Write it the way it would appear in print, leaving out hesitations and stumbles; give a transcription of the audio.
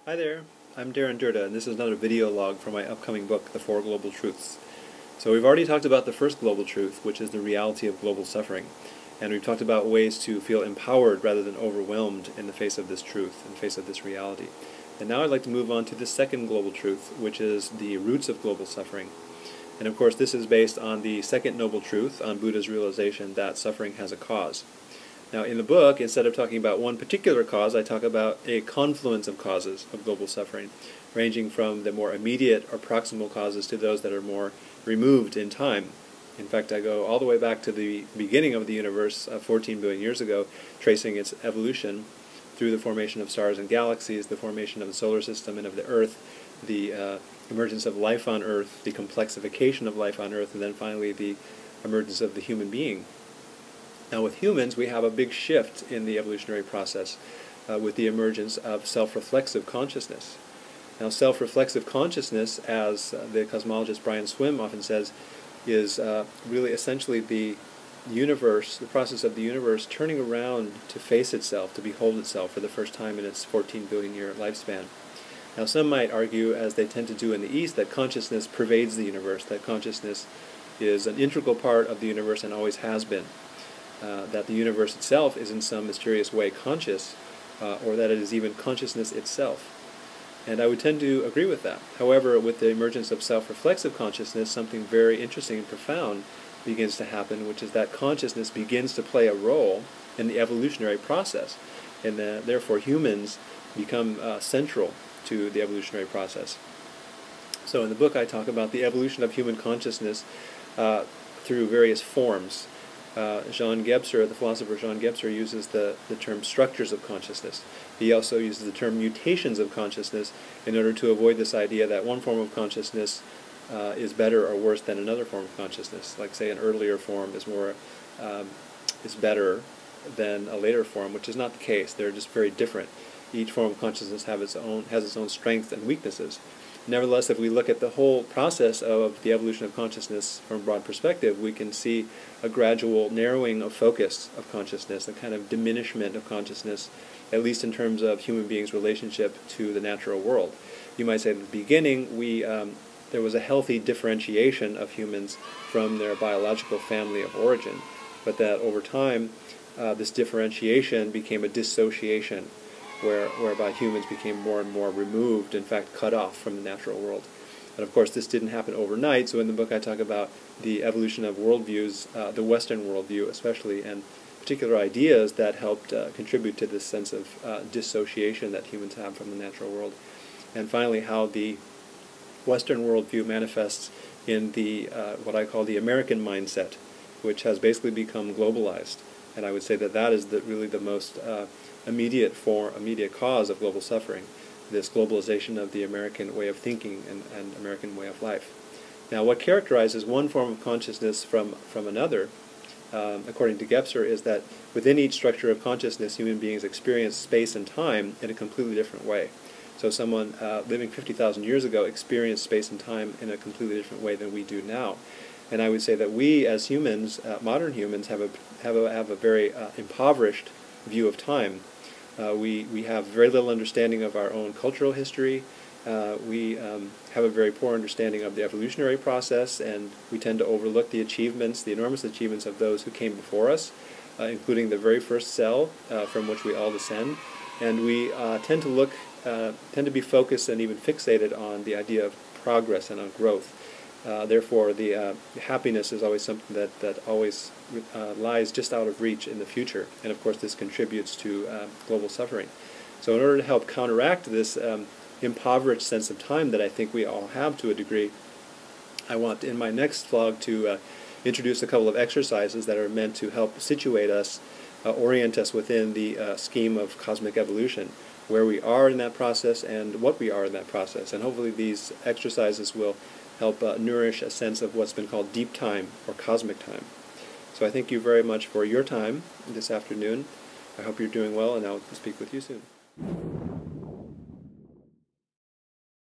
Hi there, I'm Darren Durda, and this is another video log for my upcoming book, The Four Global Truths. So we've already talked about the first global truth, which is the reality of global suffering. And we've talked about ways to feel empowered rather than overwhelmed in the face of this truth, in the face of this reality. And now I'd like to move on to the second global truth, which is the roots of global suffering. And of course this is based on the second noble truth, on Buddha's realization that suffering has a cause. Now in the book, instead of talking about one particular cause, I talk about a confluence of causes of global suffering, ranging from the more immediate or proximal causes to those that are more removed in time. In fact, I go all the way back to the beginning of the universe 14 billion years ago, tracing its evolution through the formation of stars and galaxies, the formation of the solar system and of the Earth, the emergence of life on Earth, the complexification of life on Earth, and then finally the emergence of the human being. Now with humans, we have a big shift in the evolutionary process with the emergence of self-reflexive consciousness. Now self-reflexive consciousness, as the cosmologist Brian Swimme often says, is really essentially the universe, the process of the universe turning around to face itself, to behold itself for the first time in its 14 billion year lifespan. Now some might argue, as they tend to do in the East, that consciousness pervades the universe, that consciousness is an integral part of the universe and always has been. That the universe itself is in some mysterious way conscious, or that it is even consciousness itself. And I would tend to agree with that. However, with the emergence of self-reflexive consciousness, something very interesting and profound begins to happen, which is that consciousness begins to play a role in the evolutionary process, and therefore humans become central to the evolutionary process. So in the book I talk about the evolution of human consciousness through various forms. Jean Gebser, the philosopher Jean Gebser, uses the term structures of consciousness. He also uses the term mutations of consciousness in order to avoid this idea that one form of consciousness is better or worse than another form of consciousness. Like say an earlier form is better than a later form, which is not the case. They're just very different. Each form of consciousness has its own strengths and weaknesses. Nevertheless, if we look at the whole process of the evolution of consciousness from a broad perspective, we can see a gradual narrowing of focus of consciousness, a kind of diminishment of consciousness, at least in terms of human beings' relationship to the natural world. You might say at the beginning there was a healthy differentiation of humans from their biological family of origin, but that over time this differentiation became a dissociation, whereby humans became more and more removed, in fact cut off from the natural world. And of course this didn't happen overnight, so in the book I talk about the evolution of worldviews, the Western worldview especially, and particular ideas that helped contribute to this sense of dissociation that humans have from the natural world. And finally how the Western worldview manifests in the what I call the American mindset, which has basically become globalized. And I would say that that is really the most immediate cause of global suffering, this globalization of the American way of thinking and American way of life. Now what characterizes one form of consciousness from another, according to Gebser, is that within each structure of consciousness human beings experience space and time in a completely different way. So someone living 50,000 years ago experienced space and time in a completely different way than we do now. And I would say that we as humans, modern humans, have a very impoverished view of time. We have very little understanding of our own cultural history. We have a very poor understanding of the evolutionary process, and we tend to overlook the achievements, the enormous achievements of those who came before us, including the very first cell from which we all descend. And we tend to be focused and even fixated on the idea of progress and on growth. Therefore, the happiness is always something that always lies just out of reach in the future, and of course this contributes to global suffering. So in order to help counteract this impoverished sense of time that I think we all have to a degree, I want in my next vlog to introduce a couple of exercises that are meant to help situate us, orient us within the scheme of cosmic evolution, where we are in that process and what we are in that process. And hopefully these exercises will help nourish a sense of what's been called deep time or cosmic time. So I thank you very much for your time this afternoon. I hope you're doing well, and I'll speak with you soon.